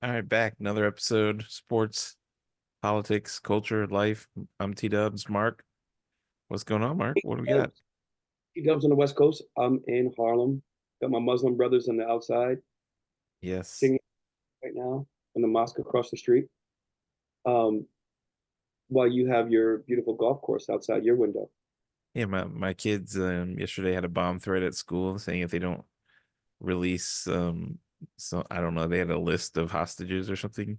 All right, back another episode. Sports, politics, culture, life. I'm T Dubs. Mark, what's going on, Mark? What do we got? Dubs. Dubs on the West Coast. I'm in Harlem. Got my Muslim brothers on the outside Yes. singing right now in the mosque across the street. Um, while you have your beautiful golf course outside your window. Yeah, my kids yesterday had a bomb threat at school saying if they don't release so I don't know, they had a list of hostages or something.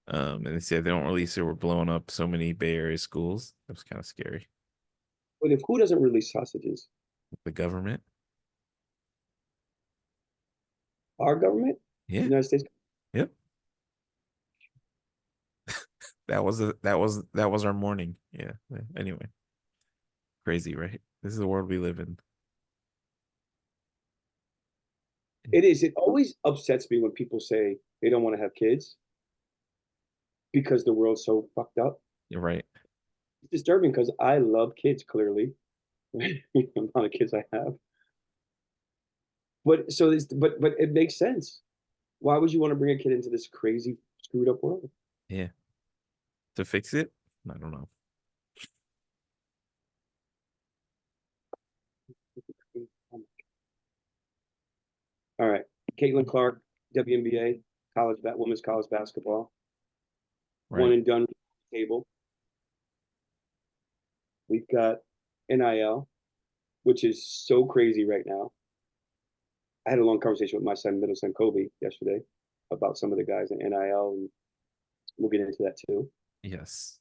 And they said if they don't release it, we're blowing up so many Bay Area schools. It was kind of scary. But if who doesn't release hostages? The government. Our government, Yeah. United States. Yep. That was our morning. Yeah. Anyway, crazy, right? This is the world we live in. It is. It always upsets me when people say they don't want to have kids because the world's so fucked up. You're right. It's disturbing because I love kids, clearly. The amount of kids I have. But it makes sense. Why would you want to bring a kid into this crazy, screwed up world? Yeah. To fix it? I don't know. All right. Caitlin Clark, WNBA, women's college basketball. One Right. and done table. We've got NIL, which is so crazy right now. I had a long conversation with my son, middle son Kobe, yesterday about some of the guys in NIL, and we'll get into that too. Yes.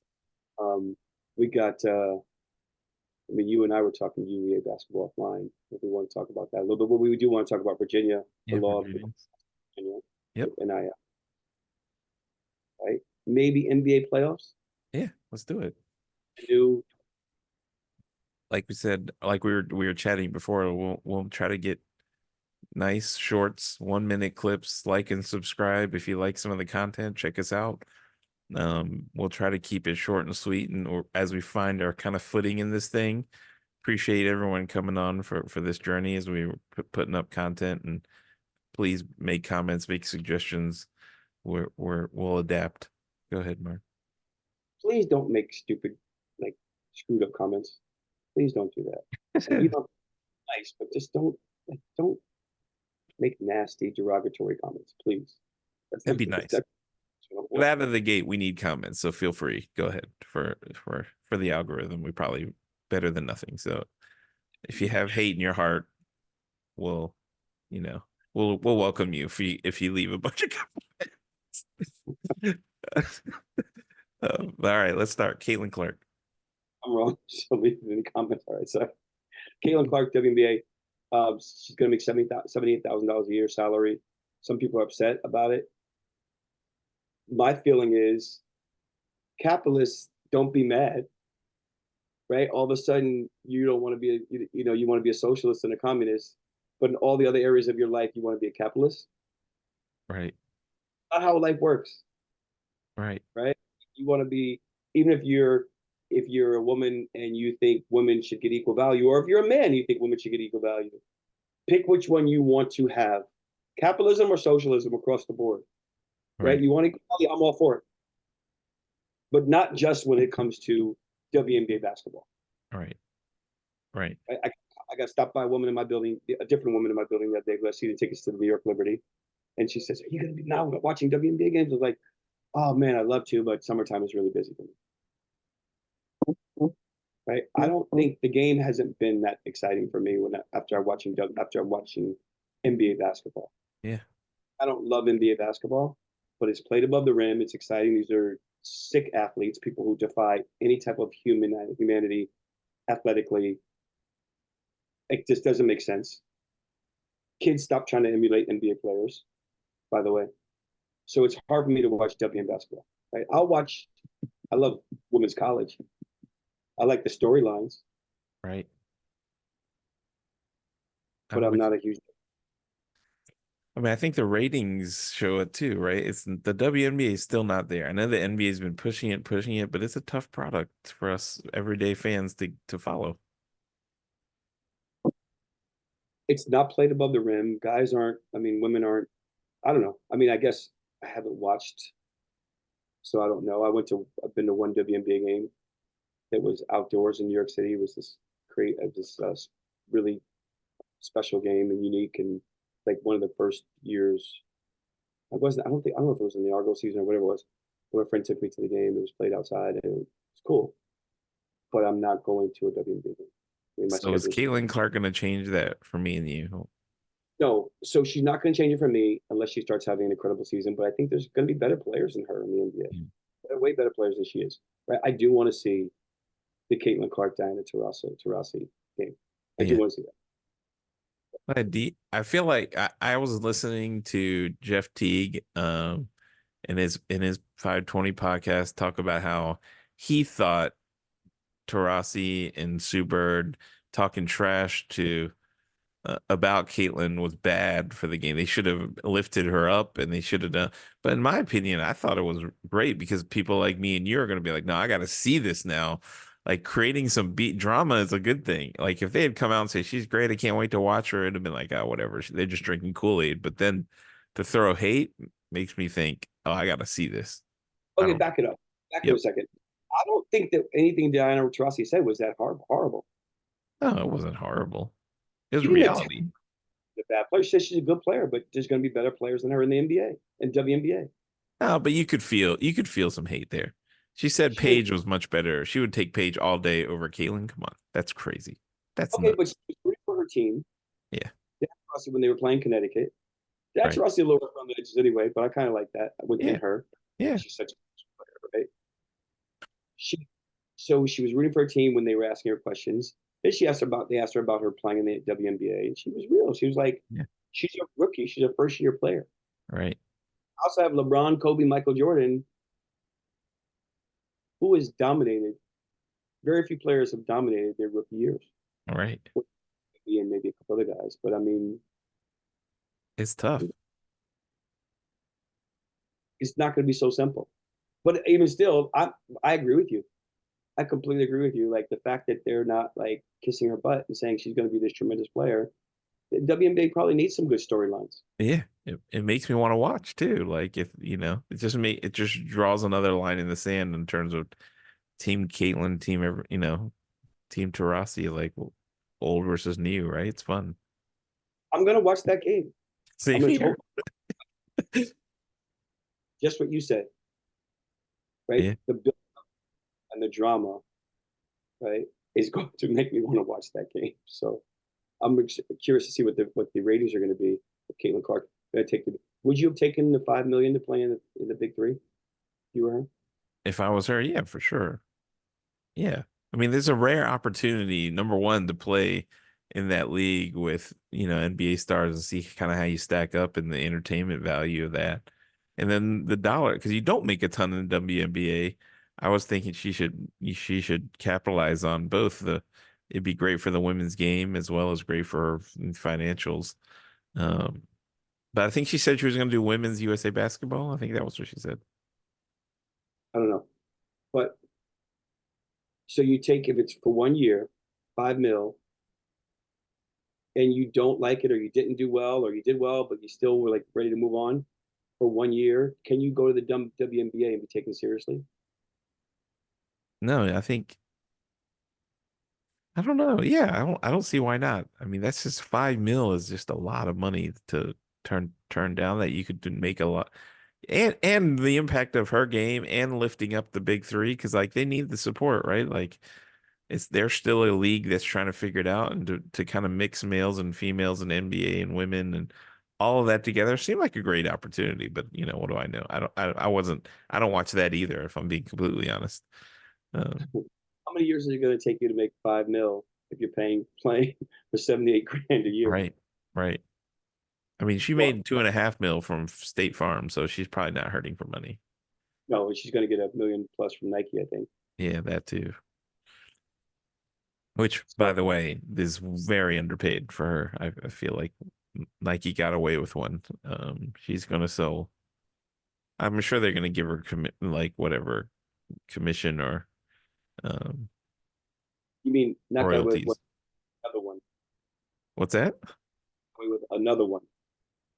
We got, I mean, you and I were talking UEA basketball offline. If we want to talk about that a little bit, but we do want to talk about Virginia, the Yeah, law of Virginians. Virginia Yep. with NIL, right? Maybe NBA playoffs. Yeah, let's do it. A new Like we said, like we were chatting before, we'll try to get nice shorts, 1 minute clips. Like and subscribe if you like some of the content. Check us out. We'll try to keep it short and sweet, and or as we find our kind of footing in this thing. Appreciate everyone coming on for this journey as we were putting up content, and please make comments, make suggestions. We'll adapt. Go ahead, Mark. Please don't make stupid, like screwed up comments. Please don't do that. Like you know, nice, but just don't make nasty, derogatory comments, please. That's That'd like be nice. that's gonna But work. out of the gate, we need comments, so feel free. Go ahead for the algorithm. We probably better than nothing. So if you have hate in your heart, we'll you know we'll welcome you if you leave a bunch of comments. All right, let's start. Caitlin Clark. I'm wrong. So leave it in the comments. All right. So Caitlin Clark, WNBA, she's gonna make $78,000 a year salary. Some people are upset about it. My feeling is capitalists don't be mad, right? All of a sudden you don't want to be you want to be a socialist and a communist, but in all the other areas of your life you want to be a capitalist. Right, Not how life works, right, right? You want to be, even if you're a woman and you think women should get equal value, or if you're a man and you think women should get equal value, pick which one you want to have, capitalism or socialism across the board, right? right, You want equality, I'm all for it, but not just when it comes to WNBA basketball. right, right. I got stopped by a woman in my building, a different woman in my building that day who had season tickets to the New York Liberty, and she says, "Are you going to be now watching WNBA games?" I was like, "Oh man, I'd love to, but summertime is really busy for me." Right? I don't think the game hasn't been that exciting for me after I'm watching NBA basketball. Yeah, I don't love NBA basketball, but it's played above the rim. It's exciting. These are sick athletes, people who defy any type of humanity athletically. It just doesn't make sense. Kids stop trying to emulate NBA players, by the way. So it's hard for me to watch WNBA basketball. Right? I love women's college. I like the storylines, right. but I'm I'm with not a huge. I mean, I think the ratings show it too, right? It's the WNBA is still not there. I know the NBA has been pushing it, but it's a tough product for us everyday fans to follow. It's not played above the rim. Guys aren't. I mean, women aren't. I don't know. I mean, I guess I haven't watched, so I don't know. I've been to one WNBA game that was outdoors in New York City. It was this really special game and unique, and like one of the first years. I don't know if it was in the Argo season or whatever it was. My friend took me to the game. It was played outside and it was cool. But I'm not going to a WNBA game. I mean, my So is schedule's Caitlin Clark going to change that for me and you? no. So she's not going to change it for me unless she starts having an incredible season. But I think there's going to be better players than her in the NBA. Way better players than she is. Right? I do want to see the Caitlin Clark Diana Taurasi game. I do Yeah. want to see that. I feel like I was listening to Jeff Teague in his 520 podcast talk about how he thought Taurasi and Sue Bird talking trash to about Caitlyn was bad for the game. They should have lifted her up and they should have done. But in my opinion, I thought it was great because people like me and you are going to be like, no, I got to see this now. Like creating some beat drama is a good thing. Like if they had come out and say she's great, I can't wait to watch her, it'd have been like, oh, whatever. They're just drinking Kool-Aid. But then to throw hate makes me think, oh, I got to see this. I Okay, don't. back it up. Back it up Yep. a second. I don't think that anything Diana Taurasi said was that horrible. No, it wasn't horrible. It was She didn't attack reality. the bad player. She said she's a good player, but there's going to be better players than her in the NBA and WNBA. No, but you could feel some hate there. She said She didn't. Paige was much better. She would take Paige all day over Caitlyn. Come on, that's crazy. That's Okay, but nuts. she was rooting for her team. Yeah, Taurasi when they were playing Connecticut. That's right. Taurasi a little rough on the edges anyway, but I kind of like that within Yeah, her. yeah, She's such a good player, right? She so she was rooting for her team when they were asking her questions. Then they asked her about her playing in the WNBA, and she was real. She was like, yeah. she's a rookie. She's a first year player. Right, I also have LeBron, Kobe, Michael Jordan, who has dominated. Very few players have dominated their rookie years. right. And maybe a couple other guys, but I mean, It's tough. it's not going to be so simple. But even still, I agree with you. I completely agree with you. Like the fact that they're not like kissing her butt and saying she's going to be this tremendous player. The WNBA probably needs some good storylines. Yeah, it makes me want to watch too. Like if it just draws another line in the sand in terms of Team Caitlyn, Team Taurasi, like old versus new, right? It's fun. I'm going to watch that game. I'm Same going to here. totally just what you said, right? Yeah. The build and the drama, right, is going to make me want to watch that game. So I'm curious to see what the ratings are going to be. If Caitlin Clark going to take the. Would you have taken the 5 million to play in the big three? You were her? If I was her, yeah, for sure. Yeah. I mean, there's a rare opportunity, number one, to play in that league with, NBA stars and see kind of how you stack up in the entertainment value of that. And then the dollar, because you don't make a ton in the WNBA. I was thinking she should capitalize on both it'd be great for the women's game as well as great for her financials. Um, but I think she said she was going to do women's USA basketball. I think that was what she said. I don't know, but so you take if it's for 1 year, 5 mil, and you don't like it or you didn't do well or you did well but you still were like ready to move on for 1 year, can you go to the dumb WNBA and be taken seriously? No, I don't know. Yeah, I don't see why not. I mean, that's just 5 mil is just a lot of money to turn down that you could make a lot. And the impact of her game and lifting up the big three because like they need the support, right? Like they're still a league that's trying to figure it out and to kind of mix males and females and NBA and women and all of that together seemed like a great opportunity. But what do I know? I don't watch that either, if I'm being completely honest. Um, How many years is it going to take you to make 5 mil if you're playing for 78 grand a year? right, right. I mean, she Well, made 2.5 mil from State Farm, so she's probably not hurting for money. no, she's going to get 1 million plus from Nike, I think. Yeah, that too. Which, by So the way, is very underpaid for her. I feel like Nike got away with one. She's gonna sell. I'm sure they're gonna give her like whatever commission or um, you mean not got away with royalties. another one? What's that? Away with another one.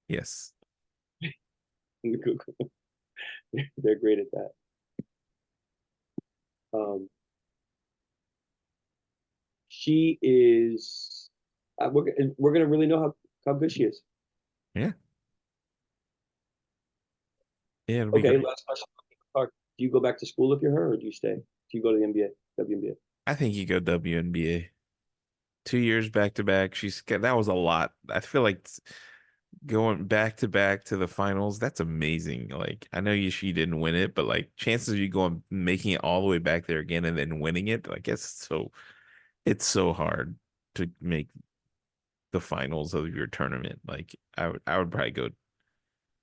Yes. They're great at that. Um, she is. We're gonna really know how good she is. Yeah. Yeah, it'll be Okay, great. last question. Do you go back to school if you're her, or do you stay? Do you go to the NBA, WNBA? I think you go WNBA. 2 years back to back. That was a lot. I feel like going back to back to the finals, that's amazing. Like I know she didn't win it, but like chances of you going making it all the way back there again and then winning it, I guess it's so hard to make the finals of your tournament. Like I would probably go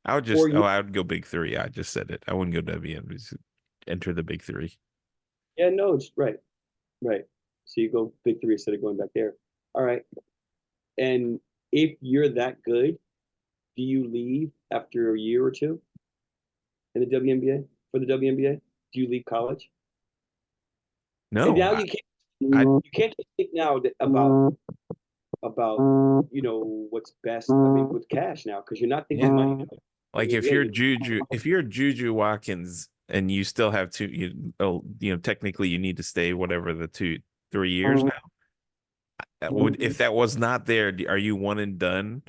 Or you? I would go big three. I just said it. I wouldn't go WN. Just enter the big three. Yeah, no, it's right, right. So you go big three instead of going back there. All right. And if you're that good, do you leave after a year or two in the WNBA for the WNBA? Do you leave college? And No, now I you can't just think now about what's best. I mean, with cash now because you're not thinking yeah. money now. Like if you're Juju Watkins and you still have technically you need to stay whatever the 2 3 years now. Would if that was not there, are you one and done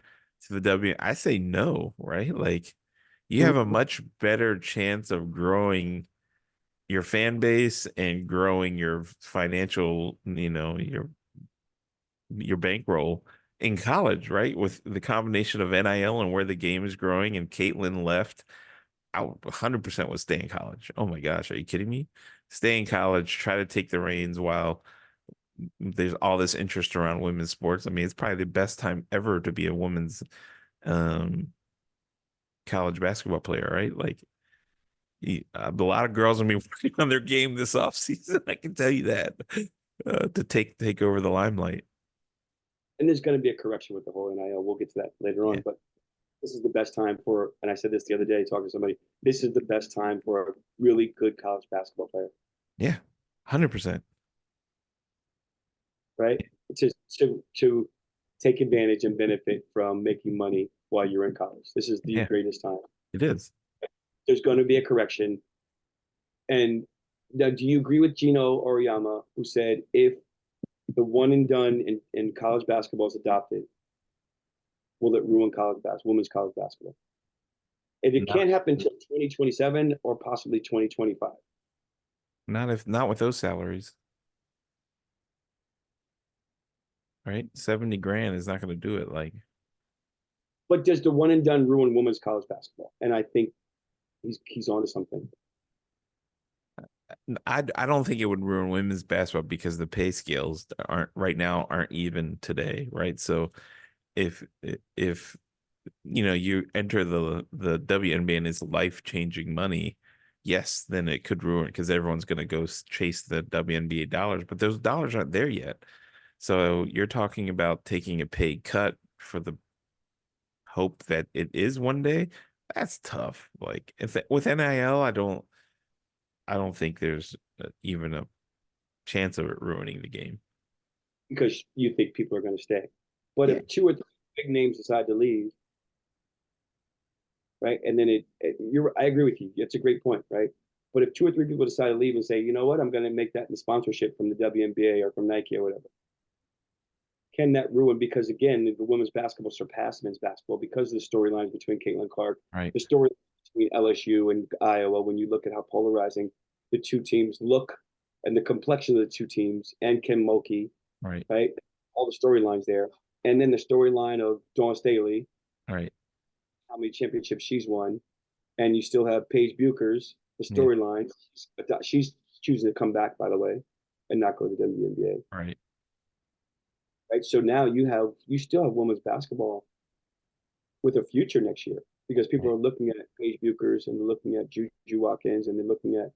to the W? I say no, right? Like you have a much better chance of growing your fan base and growing your financial, your bankroll in college, right? With the combination of NIL and where the game is growing and Caitlin left, I 100% would stay in college. Oh my gosh, are you kidding me? Stay in college, try to take the reins while there's all this interest around women's sports. I mean, it's probably the best time ever to be a women's um, college basketball player, right? Like a lot of girls will be working on their game this offseason. I can tell you that to take over the limelight. And there's going to be a correction with the whole NIL. We'll get to that later Yeah, on, but this is the best time for, and I said this the other day talking to somebody, this is the best time for a really good college basketball player, yeah, 100%. right? To take advantage and benefit from making money while you're in college. This is the Yeah, greatest time. it is. There's going to be a correction. And now, do you agree with Gino Oriyama, who said if the one and done in college basketball is adopted, will it ruin women's college basketball? And it Not can't happen until 2027 or possibly 2025. not with those salaries, right? 70 grand is not going to do it. Like But does the one and done ruin women's college basketball? And I think he's onto something. I don't think it would ruin women's basketball because the pay scales aren't even today, right? So if you enter the WNBA and it's life-changing money, yes, then it could ruin because everyone's going to go chase the WNBA dollars, but those dollars aren't there yet. So you're talking about taking a pay cut for the hope that it is one day. That's tough. Like if with NIL, I don't think there's even a chance of it ruining the game. Because you think people are going to stay. But Yeah, if two or three big names decide to leave, right, and then I agree with you. It's a great point, right? But if two or three people decide to leave and say, you know what, I'm going to make that in sponsorship from the WNBA or from Nike or whatever, can that ruin? Because again, the women's basketball surpassed men's basketball because of the storylines between Caitlin Clark, right, the story between LSU and Iowa. When you look at how polarizing the two teams look and the complexion of the two teams, and Kim Mulkey, right, right? All the storylines there, and then the storyline of Dawn Staley, right. how many championships she's won, and you still have Paige Buchers, the Yeah, storyline. But she's choosing to come back, by the way, and not go to the WNBA. right. Right. So now you still have women's basketball with a future next year because people Right. are looking at Paige Buchers and they're looking at Juju Watkins and they're looking at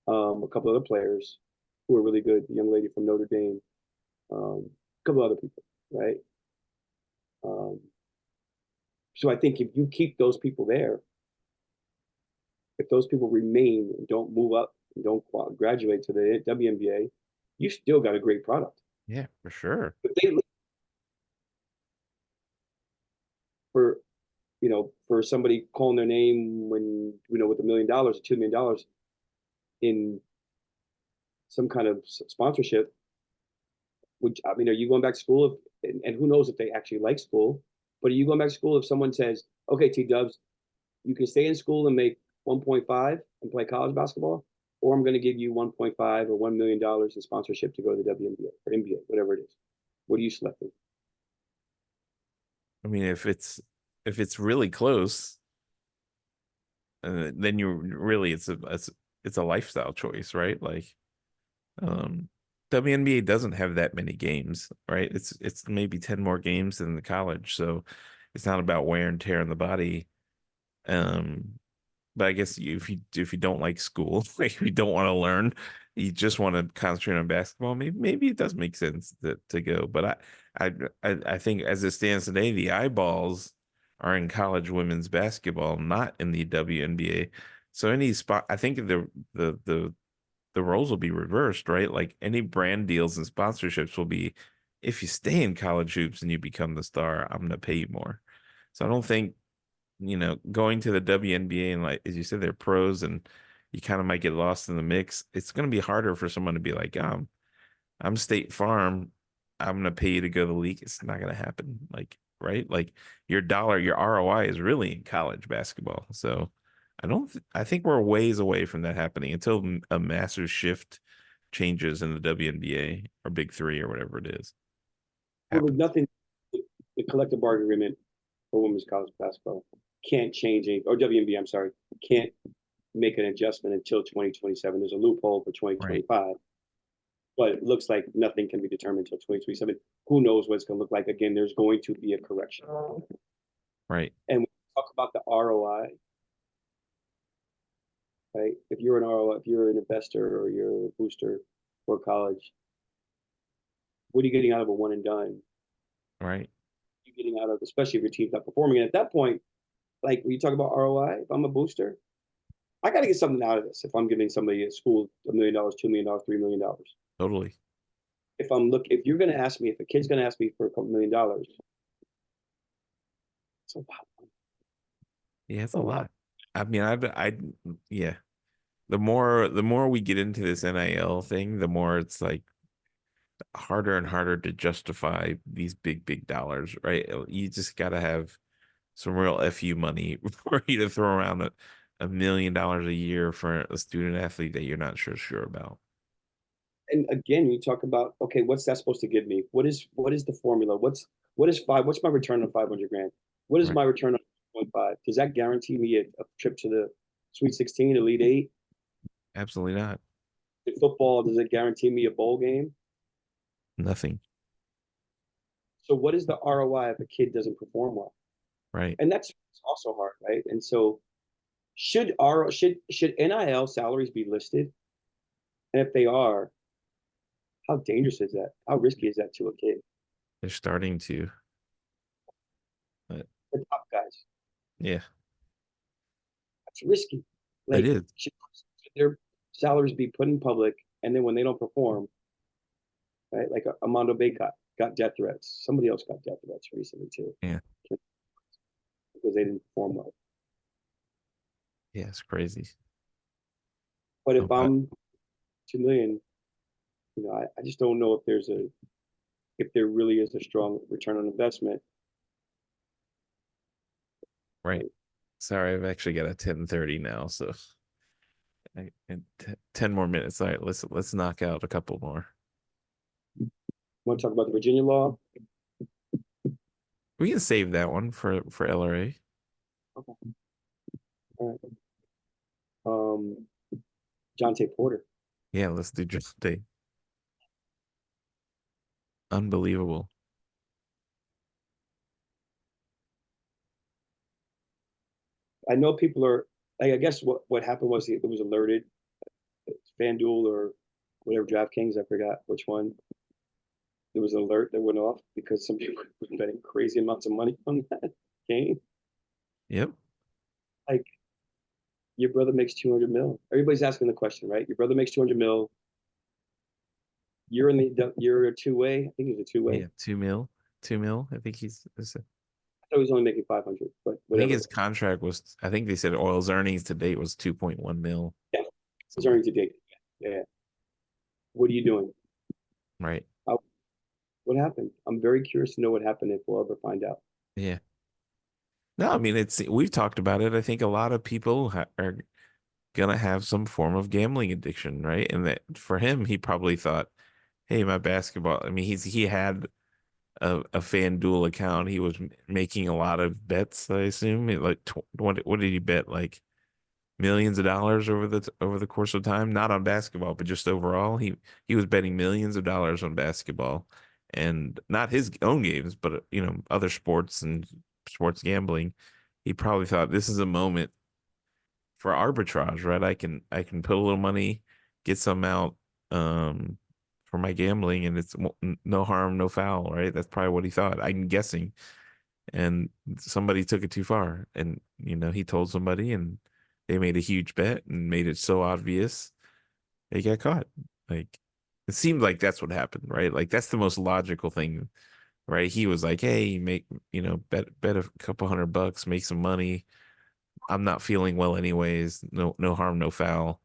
a couple other players who are really good. The young lady from Notre Dame, a couple other people, right? Um, so I think if you keep those people there, if those people remain and don't move up and don't graduate to the WNBA, you still got a great product. Yeah, for sure. But they for for somebody calling their name when, with $1 million or $2 million in some kind of sponsorship. Which, I mean, are you going back to school? And who knows if they actually like school? But are you going back to school if someone says, "Okay, T Dubs, you can stay in school and make 1.5 and play college basketball, or I'm going to give you 1.5 or $1 million in sponsorship to go to the WNBA or NBA, whatever it is." What are you selecting? I mean, if it's really close, then you really it's a lifestyle choice, right? Like, um, WNBA doesn't have that many games, right? It's maybe 10 more games than the college, so it's not about wear and tear on the body. Um, but I guess if you don't like school, like if you don't want to learn, you just want to concentrate on basketball, maybe it does make sense to go. But I think as it stands today, the eyeballs are in college women's basketball, not in the WNBA. So any spot, I think the roles will be reversed, right? Like any brand deals and sponsorships will be, if you stay in college hoops and you become the star, I'm gonna pay you more. So I don't think, going to the WNBA, and like as you said, they're pros and you kind of might get lost in the mix. It's going to be harder for someone to be like, I'm State Farm. I'm going to pay you to go to the league. It's not going to happen. Like, right? Like your ROI is really in college basketball. So I think we're ways away from that happening until a massive shift changes in the WNBA or Big Three or whatever it is Well, there's happens. nothing. The collective bargaining agreement for women's college basketball can't change any, or WNBA, I'm sorry, can't make an adjustment until 2027. There's a loophole for Right. 2025, but it looks like nothing can be determined until 2027. Who knows what it's going to look like? Again, there's going to be a correction. Right. And when we talk about the ROI, right? If you're an ROI, if you're an investor or you're a booster for college, what are you getting out of a one and done? Right. You're getting out of, especially if your team's not performing. And at that point, like when you talk about ROI, if I'm a booster, I got to get something out of this. If I'm giving somebody at school $1 million, $2 million, $3 million, Totally. if you're going to ask me, if a kid's going to ask me for a couple $1 million, it's a lot. Yeah, it's A a lot. lot. I mean, yeah. The more we get into this NIL thing, the more it's like harder and harder to justify these big dollars, right? You just got to have some real FU money for you to throw around $1 million a year for a student athlete that you're not sure about. And again, you talk about, okay, what's that supposed to give me? What is the formula? What's my return on 500 grand? What is Right. my return on 1.5? Does that guarantee me a trip to the Sweet 16, Elite Eight? Absolutely not. In football, does it guarantee me a bowl game? Nothing. So what is the ROI if a kid doesn't perform well? Right. And that's also hard, right? And so should NIL salaries be listed? And if they are, how dangerous is that? How risky is that to a kid? They're starting to, but The top guys, yeah, that's risky. it Like, is. should their salaries be put in public, and then when they don't perform, right? Like Armando Bay got death threats. Somebody else got death threats recently too Yeah. because they didn't perform well. Yeah, it's crazy. But Oh, if but I'm 2 million, I just don't know if there really is a strong return on investment. right. Right? Sorry, I've actually got a 10:30 now, so and 10 more minutes. All right, let's knock out a couple more. Want to talk about the Virginia law? We can save that one for LRA. Okay. All right. Jonte Porter. Yeah, let's do just day. Unbelievable. I know people are like, I guess what happened was it was alerted. FanDuel or whatever DraftKings, I forgot which one. There was an alert that went off because some people were betting crazy amounts of money on that game. Yep. Like, your brother makes 200 mil. Everybody's asking the question, right? Your brother makes 200 mil. You're a two way. I think he's a two way. Yeah, 2 mil. 2 mil. I think he's. I I was only making 500, but I think whatever. his contract was, I think they said oil's earnings to date was 2.1 mil, Yeah, he's something like earning to date. Yeah. What are you doing? that. Right. Uh, what happened? I'm very curious to know what happened if we'll ever find out. Yeah. No, I mean, we've talked about it. I think a lot of people are gonna have some form of gambling addiction, right? And that for him, he probably thought, hey, my basketball, I mean, he had a FanDuel account. He was making a lot of bets, I assume. Like what did he bet? Like millions of dollars over the course of time, not on basketball, but just overall. He was betting millions of dollars on basketball and not his own games, but other sports and sports gambling. He probably thought this is a moment for arbitrage, right? I can put a little money, get some out for my gambling, and it's no harm, no foul, right? That's probably what he thought. I'm guessing. And somebody took it too far, and he told somebody, and they made a huge bet and made it so obvious they got caught. Like it seemed like that's what happened, right? Like that's the most logical thing, right? He was like, "Hey, make bet a couple $100, make some money. I'm not feeling well anyways. No harm, no foul."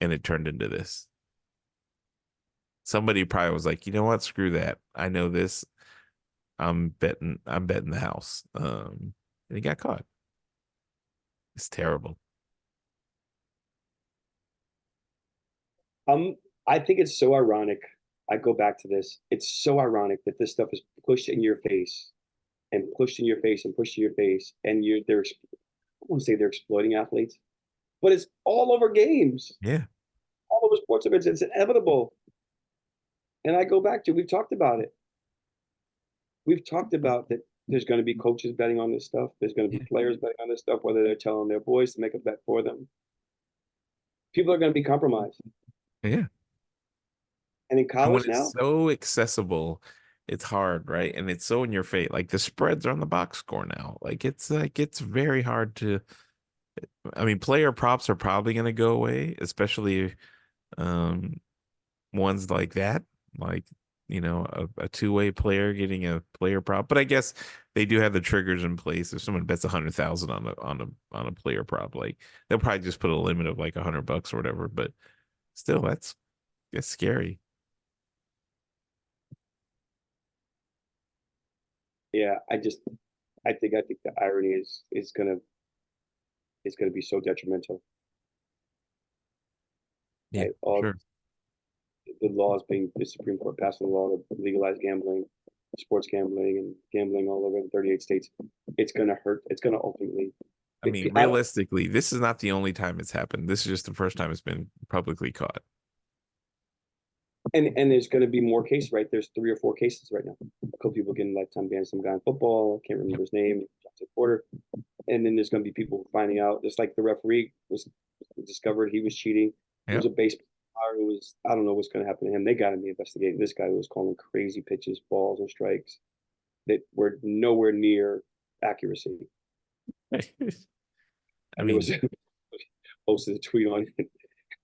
And it turned into this. Somebody probably was like, "You know what? Screw that. I know this. I'm betting the house." And he got caught. It's terrible. Um, I think it's so ironic. I go back to this. It's so ironic that this stuff is pushed in your face and pushed in your face and pushed in your face, and I won't say they're exploiting athletes, but it's all over games, Yeah. all over sports events. It's inevitable. And I go back to we've talked about it. We've talked about that. There's going to be coaches betting on this stuff. There's going to be Yeah. players betting on this stuff, whether they're telling their boys to make a bet for them. People are going to be compromised. Yeah. And in And when college it's now, so accessible, it's hard, right? And it's so in your face. Like the spreads are on the box score now. Like it's very hard to. I mean, player props are probably going to go away, especially um ones like that, like a two-way player getting a player prop. But I guess they do have the triggers in place. If someone bets 100,000 on a player prop, like they'll probably just put a limit of like $100 or whatever. But still, that's scary. yeah, I think the irony is gonna be so detrimental. Yeah, Right? for All sure. the laws being the Supreme Court passing a law to legalize gambling, sports gambling, and gambling all over the 38 states. It's gonna hurt. It's gonna ultimately. I mean, I, realistically, this is not the only time it's happened. This is just the first time it's been publicly caught. and there's going to be more cases, right? There's 3 or 4 cases right now. A couple people getting lifetime bans. Some guy in football, I can't Yep. remember his name, Johnson Porter. And then there's going to be people finding out, just like the referee was discovered he was cheating. There was Yep. a baseball player who was, I don't know what's going to happen to him. They got to be investigating this guy who was calling crazy pitches, balls, and strikes that were nowhere near accuracy. I And there mean, was posted a tweet on it.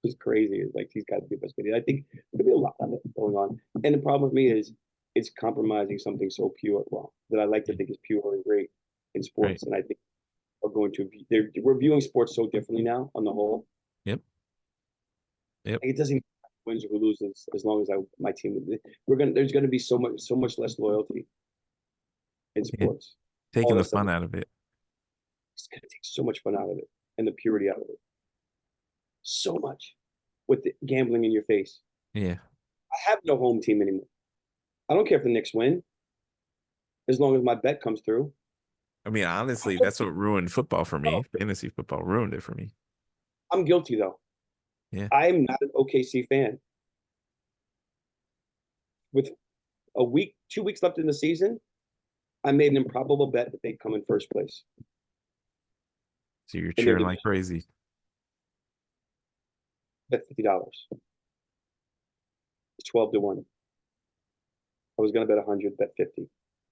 It was crazy. It's like he's got to be investigated. I think there'll be a lot of it going on. And the problem with me is it's compromising something so pure, well, that I like to yeah, think is pure and great in right. sports. And I think are going to be we're viewing sports so differently now on the whole. Yep. Yep. Like it doesn't matter who wins or who loses as long as my team. There's gonna be so much less loyalty in Yeah. sports. All Taking the that stuff fun out of it. is gonna take so much fun out of it and the purity out of it. So much with the gambling in your face. Yeah. I have no home team anymore. I don't care if the Knicks win as long as my bet comes through. I mean, honestly, that's what ruined football for me. Fantasy football ruined it for me. I'm guilty though. Yeah. I'm not an OKC fan. With a week, 2 weeks left in the season, I made an improbable bet that they'd come in first place So you're in their cheering like division. crazy. Bet $50. It's 12 to 1. I was going to bet 100, bet 50. Of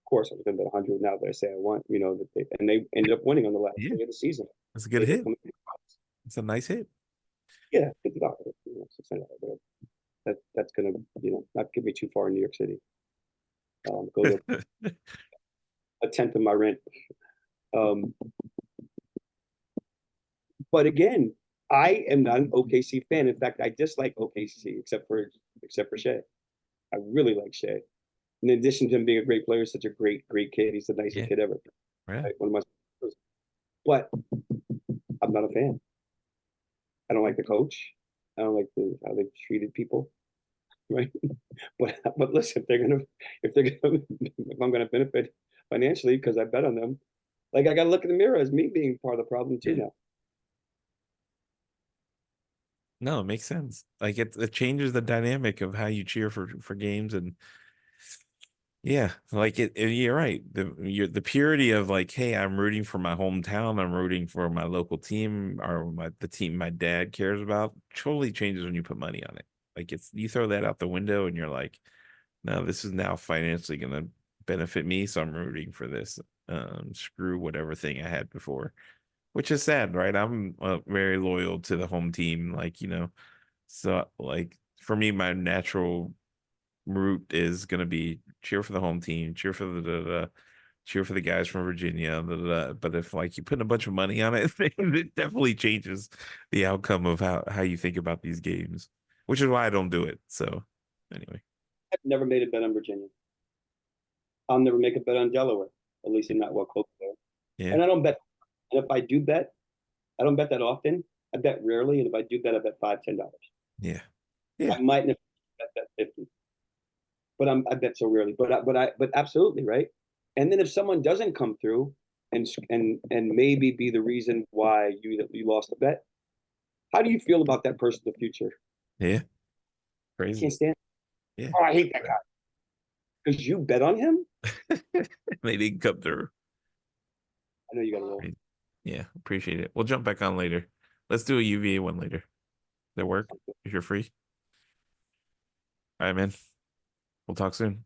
course, I was going to bet 100 now that I say I want, that they ended up winning on the last Yeah. day of the season. That's a good They hit. come, It's a nice hit. yeah, $50. That's going to, not get me too far in New York City. Go to a tenth of my rent. Um, but again, I am not an OKC fan. In fact, I dislike OKC except for Shea. I really like Shea. In addition to him being a great player, such a great kid. He's the nicest Yeah, kid ever. right. Right? One of my, but I'm not a fan. I don't like the coach. I don't like how they treated people. Right. But listen, if I'm gonna benefit financially because I bet on them, like I gotta look in the mirror as me being part of the problem too Yeah. now. No, it makes sense. Like it changes the dynamic of how you cheer for games, and yeah, like you're right. The purity of like, hey, I'm rooting for my hometown, I'm rooting for my local team or the team my dad cares about, totally changes when you put money on it. Like it's you throw that out the window and you're like, no, this is now financially gonna benefit me, so I'm rooting for this. Screw whatever thing I had before, which is sad, right? I'm very loyal to the home team, like so like for me, my natural route is going to be cheer for the home team, cheer for cheer for the guys from Virginia. But if like you put a bunch of money on it, it definitely changes the outcome of how you think about these games, which is why I don't do it. So anyway, I've never made a bet on Virginia. I'll never make a bet on Delaware, at least in not well close there. yeah, And I don't bet. And if I do bet, I don't bet that often. I bet rarely, and if I do bet, I bet $5, $10. yeah, yeah, I might never bet that 50, but I bet so rarely. But absolutely right. And then if someone doesn't come through and maybe be the reason why you lost a bet, how do you feel about that person in the future? yeah, I crazy, can't stand. yeah. Oh, I hate that guy because you bet on him. They didn't come through. I know you got to roll. Right. Yeah, appreciate it. We'll jump back on later. Let's do a UVA one later. That work? If you're free. All right, man. We'll talk soon.